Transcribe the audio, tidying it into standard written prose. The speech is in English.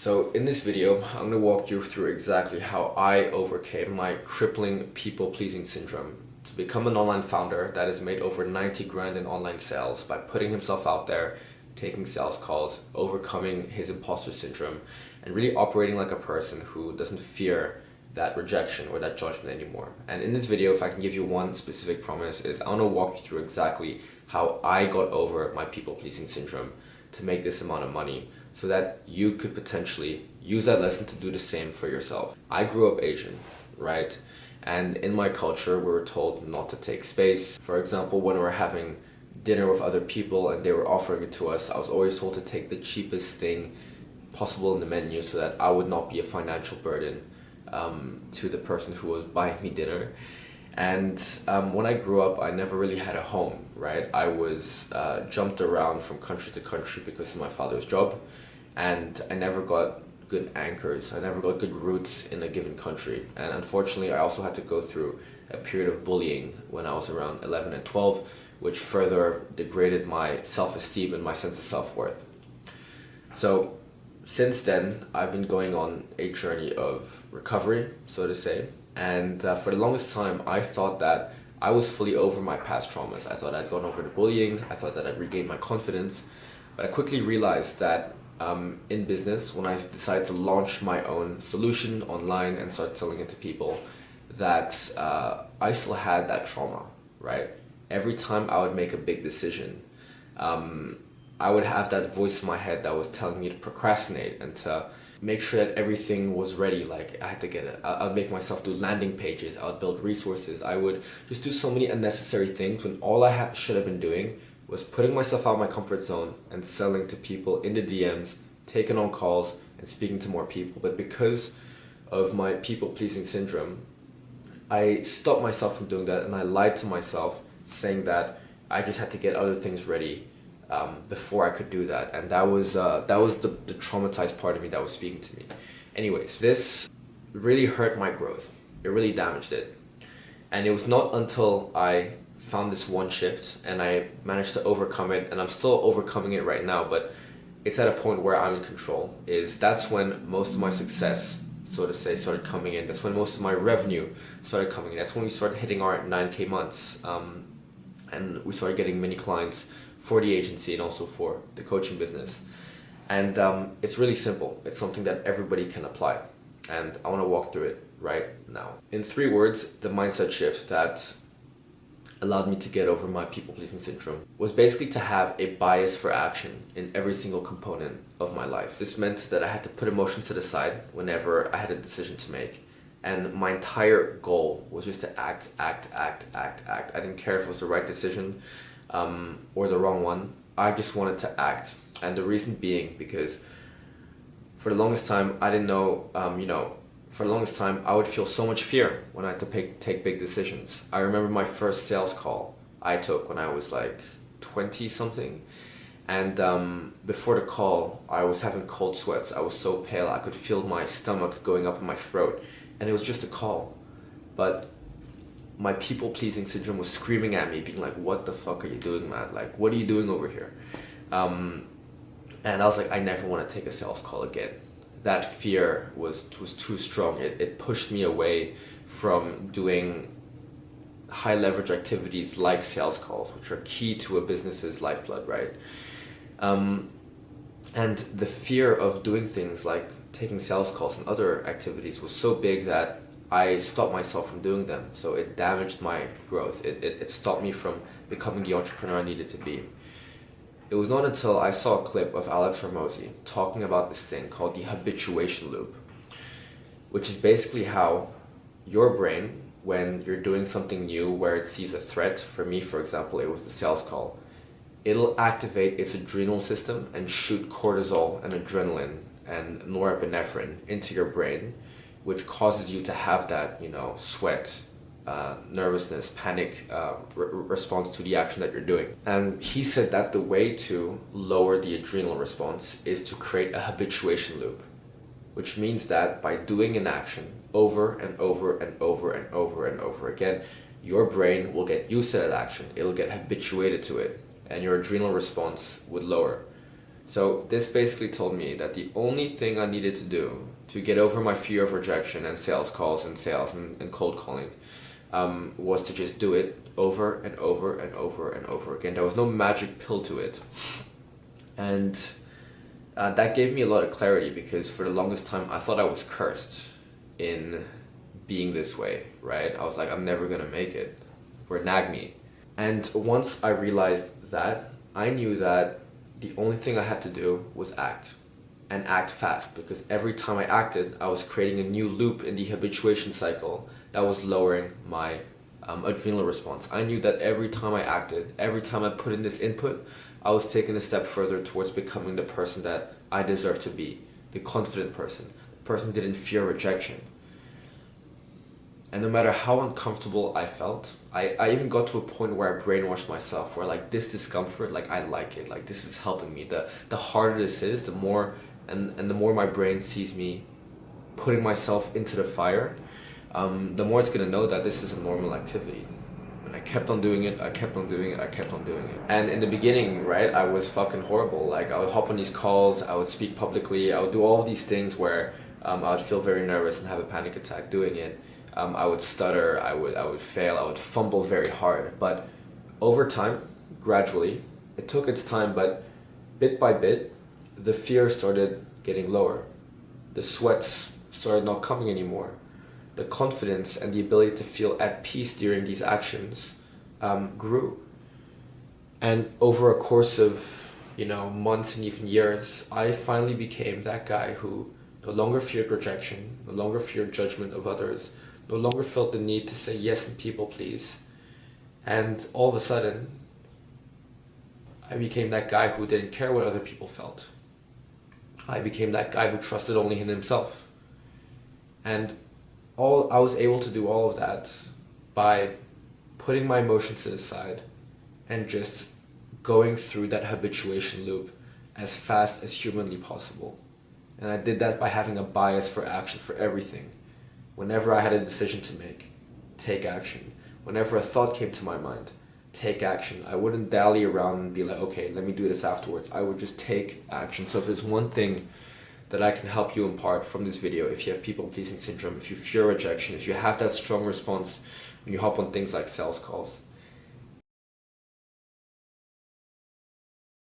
So in this video, I'm going to walk you through exactly how I overcame my crippling people-pleasing syndrome to become an online founder that has made over 90 grand in online sales by putting himself out there, taking sales calls, overcoming his imposter syndrome, and really operating like a person who doesn't fear that rejection or that judgment anymore. And in this video, if I can give you one specific promise, is I want to walk you through exactly how I got over my people-pleasing syndrome to make this amount of money so that you could potentially use that lesson to do the same for yourself. I grew up Asian, right? And in my culture, we were told not to take space. For example, when we were having dinner with other people and they were offering it to us, I was always told to take the cheapest thing possible in the menu so that I would not be a financial burden to the person who was buying me dinner. And when I grew up, I never really had a home, right? I was jumped around from country to country because of my father's job, and I never got good anchors. I never got good roots in a given country. And unfortunately, I also had to go through a period of bullying when I was around 11 and 12, which further degraded my self-esteem and my sense of self-worth. So since then, I've been going on a journey of recovery, so to say. And for the longest time, I thought that I was fully over my past traumas. I thought I'd gone over the bullying. I thought that I'd regained my confidence. But I quickly realized that in business, when I decided to launch my own solution online and start selling it to people, that I still had that trauma, right? Every time I would make a big decision, I would have that voice in my head that was telling me to procrastinate and to make sure that everything was ready. Like I had to get it. I'd make myself do landing pages. I would build resources. I would just do so many unnecessary things when all I should have been doing was putting myself out of my comfort zone and selling to people in the DMs, taking on calls and speaking to more people. But because of my people-pleasing syndrome, I stopped myself from doing that and I lied to myself saying that I just had to get other things ready before I could do that. And that was the traumatized part of me that was speaking to me. Anyways, this really hurt my growth. It really damaged it. And it was not until I found this one shift and I managed to overcome it, and I'm still overcoming it right now, but it's at a point where I'm in control, that's when most of my success, so to say, started coming in. That's when most of my revenue started coming in. That's when we started hitting our 9K months. And we started getting many clients for the agency and also for the coaching business. And it's really simple. It's something that everybody can apply. And I want to walk through it right now. In 3 words, the mindset shift that allowed me to get over my people-pleasing syndrome was basically to have a bias for action in every single component of my life. This meant that I had to put emotions to the side whenever I had a decision to make. And my entire goal was just to act. I didn't care if it was the right decision or the wrong one. I just wanted to act. And the reason being because for the longest time, I didn't know, for the longest time, I would feel so much fear when I had to take big decisions. I remember my first sales call I took when I was like 20 something. And before the call, I was having cold sweats. I was so pale. I could feel my stomach going up in my throat. And it was just a call. But my people-pleasing syndrome was screaming at me, being like, what the fuck are you doing, man? Like, what are you doing over here? And I was like, I never want to take a sales call again. That fear was too strong. It pushed me away from doing high leverage activities like sales calls, which are key to a business's lifeblood, right? And the fear of doing things like taking sales calls and other activities was so big that I stopped myself from doing them. So it damaged my growth. It stopped me from becoming the entrepreneur I needed to be. It was not until I saw a clip of Alex Hormozi talking about this thing called the habituation loop, which is basically how your brain, when you're doing something new where it sees a threat, for me, for example, it was the sales call, it'll activate its adrenal system and shoot cortisol and adrenaline and norepinephrine into your brain, which causes you to have that, sweat, nervousness, panic response to the action that you're doing. And he said that the way to lower the adrenal response is to create a habituation loop, which means that by doing an action over and over and over and over and over again, your brain will get used to that action. It'll get habituated to it, and your adrenal response would lower. So this basically told me that the only thing I needed to do to get over my fear of rejection and sales calls and sales and cold calling was to just do it over and over and over and over again. There was no magic pill to it. And that gave me a lot of clarity, because for the longest time I thought I was cursed in being this way, right? I was like, I'm never gonna make it, or nag me. And once I realized that, I knew that the only thing I had to do was act, and act fast, because every time I acted, I was creating a new loop in the habituation cycle that was lowering my adrenal response. I knew that every time I acted, every time I put in this input, I was taking a step further towards becoming the person that I deserve to be, the confident person, the person who didn't fear rejection. And no matter how uncomfortable I felt, I even got to a point where I brainwashed myself, where like this discomfort, like I like it, like this is helping me. The harder this is, the more and the more my brain sees me putting myself into the fire, the more it's gonna know that this is a normal activity. And I kept on doing it, I kept on doing it, I kept on doing it. And in the beginning, right, I was fucking horrible. Like I would hop on these calls, I would speak publicly, I would do all of these things where I would feel very nervous and have a panic attack doing it. I would stutter, I would fail, I would fumble very hard. But over time, gradually, it took its time, but bit by bit, the fear started getting lower. The sweats started not coming anymore. The confidence and the ability to feel at peace during these actions grew. And over a course of, months and even years, I finally became that guy who no longer feared rejection, no longer feared judgment of others, no longer felt the need to say yes and people please. And all of a sudden, I became that guy who didn't care what other people felt. I became that guy who trusted only in himself. And I was able to do all of that by putting my emotions to the side and just going through that habituation loop as fast as humanly possible. And I did that by having a bias for action for everything. Whenever I had a decision to make, take action. Whenever a thought came to my mind, take action. I wouldn't dally around and be like, okay, let me do this afterwards. I would just take action. So if there's one thing that I can help you impart from this video, if you have people-pleasing syndrome, if you fear rejection, if you have that strong response when you hop on things like sales calls,